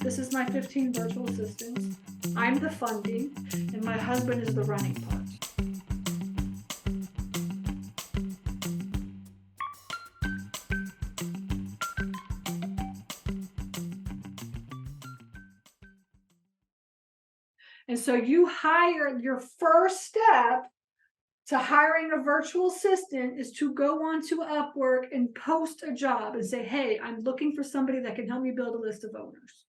This is my 15 virtual assistants. I'm the funding, and my husband is the running part. And so you hire, your first step to hiring a virtual assistant is to go onto Upwork and post a job and say, hey, I'm looking for somebody that can help me build a list of owners.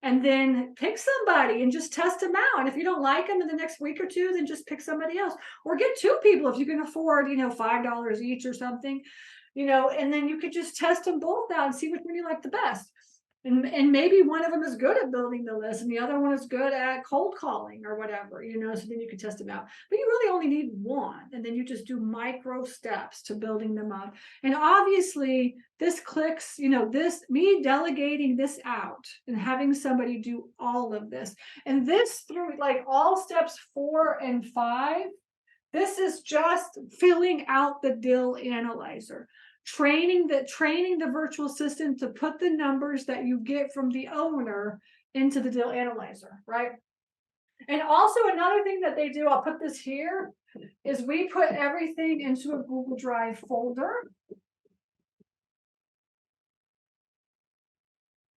And then pick somebody and just test them out. And if you don't like them in the next week or two, then just pick somebody else, or get two people if you can afford, $5 each or something, and then you could just test them both out and see which one you like the best. And maybe one of them is good at building the list and the other one is good at cold calling or whatever, so then you can test them out. But you really only need one, and then you just do micro steps to building them up. And obviously this clicks, me delegating this out and having somebody do all of this, and this through like all steps 4 and 5, this is just filling out the deal analyzer. Training the virtual assistant to put the numbers that you get from the owner into the deal analyzer, right? And also another thing that they do, I'll put this here, is we put everything into a Google Drive folder.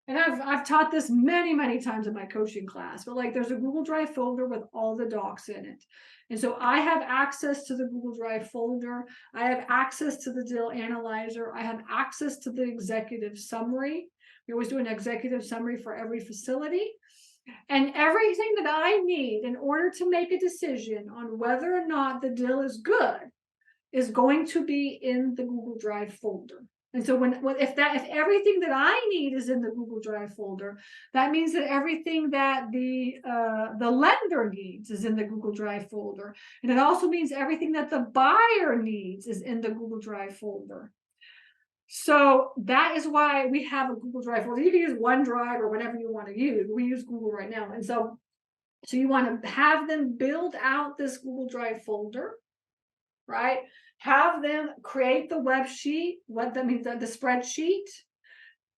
And I've taught this many times in my coaching class, but like there's a Google Drive folder with all the docs in it. And so I have access to the Google Drive folder. I have access to the deal analyzer. I have access to the executive summary. We always do an executive summary for every facility. And everything that I need in order to make a decision on whether or not the deal is good is going to be in the Google Drive folder. And so if everything that I need is in the Google Drive folder, that means that everything that the lender needs is in the Google Drive folder. And it also means everything that the buyer needs is in the Google Drive folder. So that is why we have a Google Drive folder. You can use OneDrive or whatever you want to use. We use Google right now. And so you want to have them build out this Google Drive folder, right? Have them create the web sheet, what that means, the spreadsheet,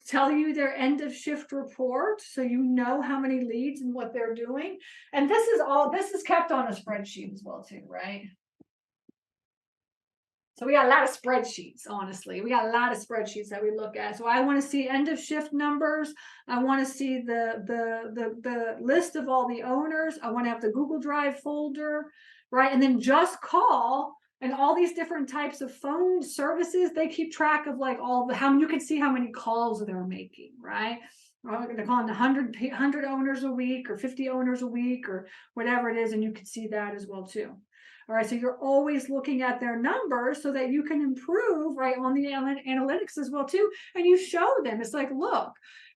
tell you their end of shift report, so you know how many leads and what they're doing. And this is kept on a spreadsheet as well too, right? So we got a lot of spreadsheets, honestly. We got a lot of spreadsheets that we look at. So I want to see end of shift numbers. I want to see the list of all the owners. I want to have the Google Drive folder, right? And then Just Call and all these different types of phone services, they keep track of like how you can see how many calls they're making, right? They're calling 100 owners a week or 50 owners a week or whatever it is, and you can see that as well too. All right, so you're always looking at their numbers so that you can improve, right, on the analytics as well too. And you show them, it's like, look,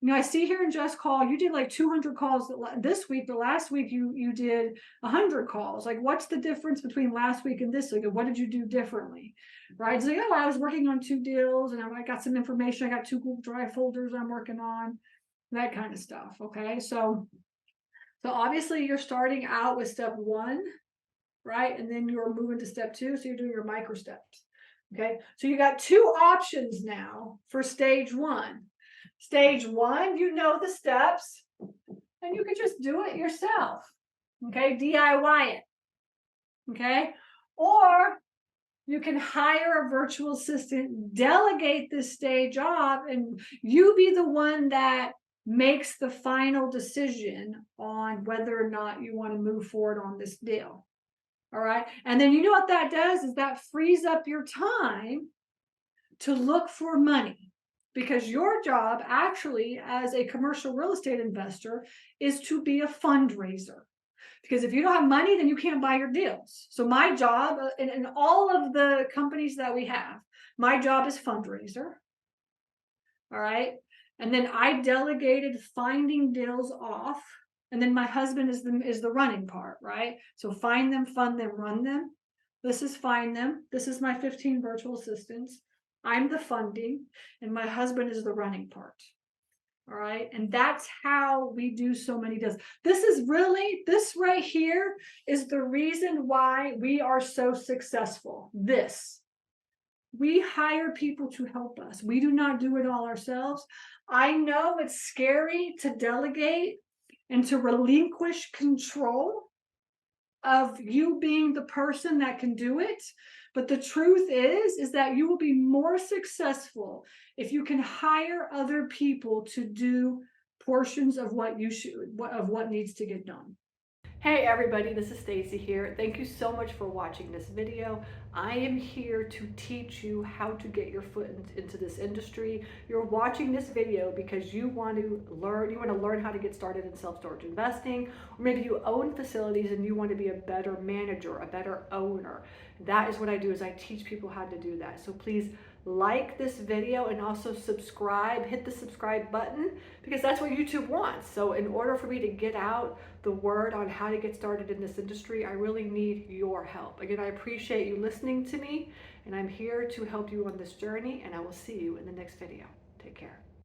I see here in Just Call, you did like 200 calls this week, but last week you did 100 calls. Like, what's the difference between last week and this week? And what did you do differently, right? So, I was working on 2 deals and I got some information. I got 2 Google Drive folders I'm working on, that kind of stuff, okay? So obviously you're starting out with step 1, right? And then you're moving to step 2, so you're doing your micro steps, okay? So you got 2 options now for stage 1. Stage 1, you know the steps, and you can just do it yourself, okay? DIY it, okay? Or you can hire a virtual assistant, delegate this stage off, and you be the one that makes the final decision on whether or not you want to move forward on this deal. All right. And then what that does is that frees up your time to look for money, because your job actually as a commercial real estate investor is to be a fundraiser. Because if you don't have money, then you can't buy your deals. So my job in all of the companies that we have, my job is fundraiser. All right. And then I delegated finding deals off. And then my husband is the running part, right? So find them, fund them, run them. This is find them. This is my 15 virtual assistants. I'm the funding, and my husband is the running part. All right. And that's how we do so many deals. This right here is the reason why we are so successful. This We hire people to help us. We do not do it all ourselves. I know it's scary to delegate and to relinquish control of you being the person that can do it. But the truth is that you will be more successful if you can hire other people to do portions of what you should, of what needs to get done. Hey everybody, this is Stacy here. Thank you so much for watching this video. I am here to teach you how to get your foot into this industry. You're watching this video because you want to learn how to get started in self-storage investing, or maybe you own facilities and you want to be a better manager, a better owner. That is what I do, is I teach people how to do that. So please like this video and also subscribe, hit the subscribe button, because that's what YouTube wants. So in order for me to get out the word on how to get started in this industry, I really need your help. Again, I appreciate you listening to me, and I'm here to help you on this journey, and I will see you in the next video. Take care.